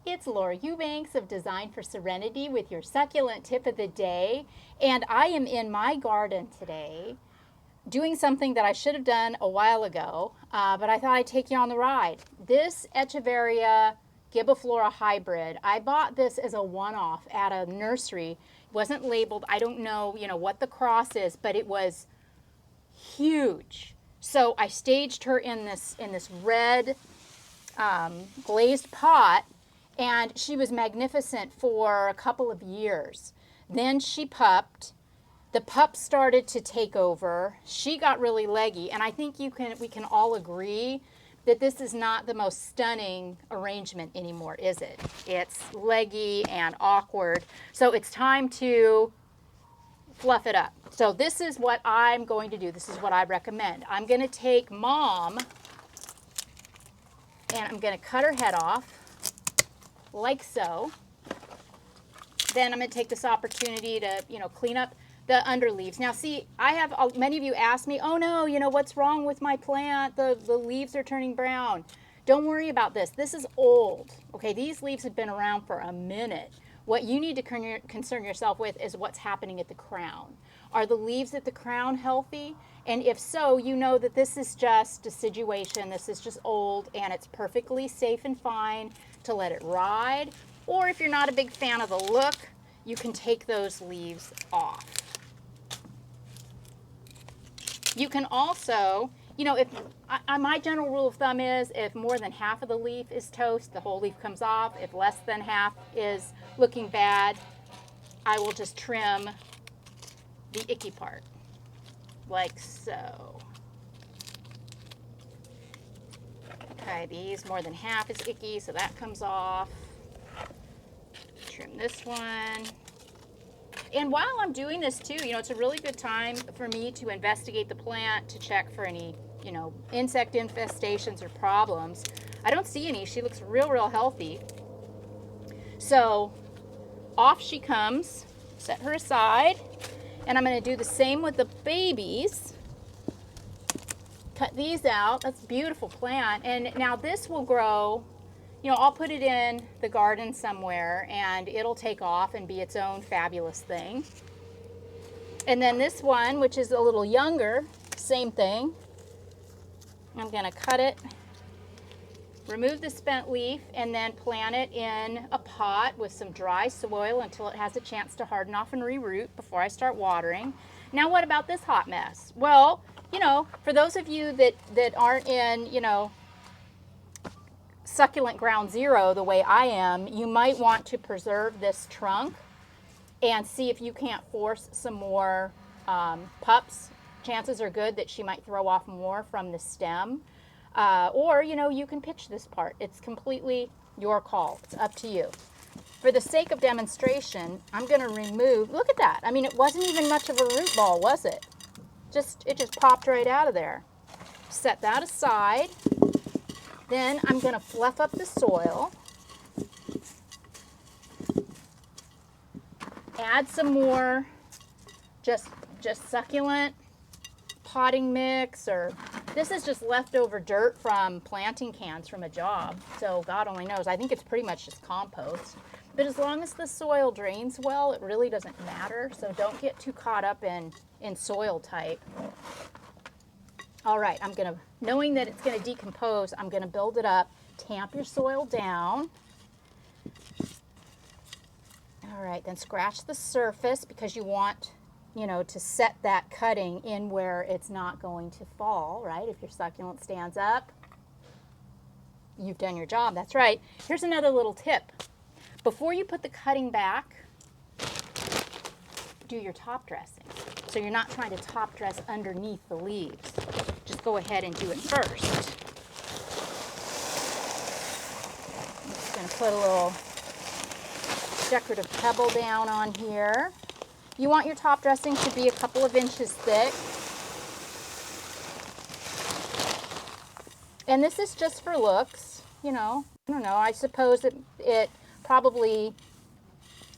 It's Laura Eubanks of Design for Serenity with your succulent tip of the day. And I am in my garden today doing something that I should have done a while ago, but I thought I'd take you on the ride. This Echeveria Gibbiflora hybrid, I bought this as a one-off at a nursery. It wasn't labeled. I don't know, what the cross is, but it was huge. So I staged her in this red glazed pot, and she was magnificent for a couple of years. Then she pupped. The pup started to take over. She got really leggy, and I think we can all agree that this is not the most stunning arrangement anymore, is it? It's leggy and awkward. So it's time to fluff it up. So this is what I'm going to do. This is what I recommend. I'm going to take Mom and I'm going to cut her head off like so. Then I'm going to take this opportunity to, clean up the underleaves. Now see, I have many of you ask me, oh no, what's wrong with my plant? The leaves are turning brown. Don't worry about this. This is old. Okay, these leaves have been around for a minute. What you need to concern yourself with is what's happening at the crown. Are the leaves at the crown healthy? And if so, you know that this is just deciduation. This is just old, and it's perfectly safe and fine to let it ride. Or if you're not a big fan of the look, you can take those leaves off. You can also, my general rule of thumb is if more than half of the leaf is toast, the whole leaf comes off. If less than half is looking bad, I will just trim the icky part, like so. Okay, these more than half is icky, so that comes off. Trim this one. And while I'm doing this too, it's a really good time for me to investigate the plant, to check for any, insect infestations or problems. I don't see any. She looks real healthy. So off she comes. Set her aside. And I'm going to do the same with the babies. Cut these out. That's a beautiful plant. And now this will grow. I'll put it in the garden somewhere and it'll take off and be its own fabulous thing. And then this one, which is a little younger, same thing. I'm going to cut it, remove the spent leaf, and then plant it in a pot with some dry soil until it has a chance to harden off and reroot before I start watering. Now what about this hot mess? Well, for those of you that aren't in, succulent ground zero the way I am, you might want to preserve this trunk and see if you can't force some more pups. Chances are good that she might throw off more from the stem. Or, you can pitch this part. It's completely your call. It's up to you. For the sake of demonstration, I'm going to remove, look at that. I mean, it wasn't even much of a root ball, was it? It just popped right out of there. Set that aside. Then I'm going to fluff up the soil. Add some more just succulent potting mix, or this is just leftover dirt from planting cans from a job. So God only knows. I think it's pretty much just compost. But as long as the soil drains well, it really doesn't matter. So don't get too caught up in soil type. All right, knowing that it's going to decompose, I'm going to build it up. Tamp your soil down. All right, then scratch the surface because you want, to set that cutting in where it's not going to fall, right? If your succulent stands up, you've done your job. That's right. Here's another little tip. Before you put the cutting back, do your top dressing. So you're not trying to top dress underneath the leaves. Just go ahead and do it first. I'm just going to put a little decorative pebble down on here. You want your top dressing to be a couple of inches thick. And this is just for looks, I don't know. I suppose it probably,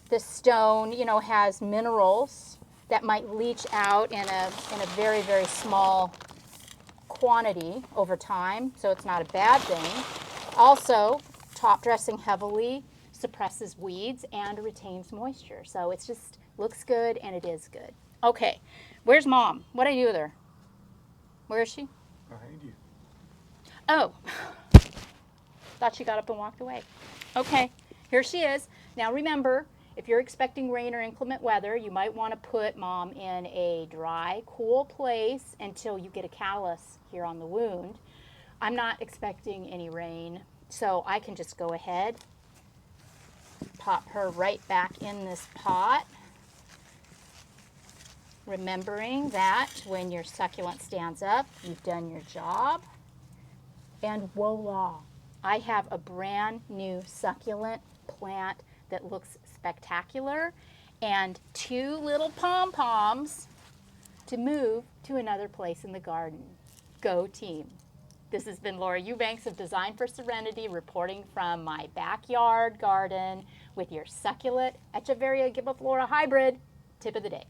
this stone, has minerals that might leach out in a very, very small quantity over time, so it's not a bad thing. Also, top dressing heavily suppresses weeds and retains moisture. So it's just looks good and it is good. Okay, where's Mom? What do I do with her? Where is she? Behind you. Oh, thought she got up and walked away. Okay, here she is. Now remember, if you're expecting rain or inclement weather, you might want to put Mom in a dry, cool place until you get a callus here on the wound. I'm not expecting any rain, so I can just go ahead, pop her right back in this pot. Remembering that when your succulent stands up, you've done your job. And voila, I have a brand new succulent plant that looks spectacular and 2 little pom-poms to move to another place in the garden. Go team. This has been Laura Eubanks of Design for Serenity reporting from my backyard garden with your succulent Echeveria Gibbiflora hybrid tip of the day.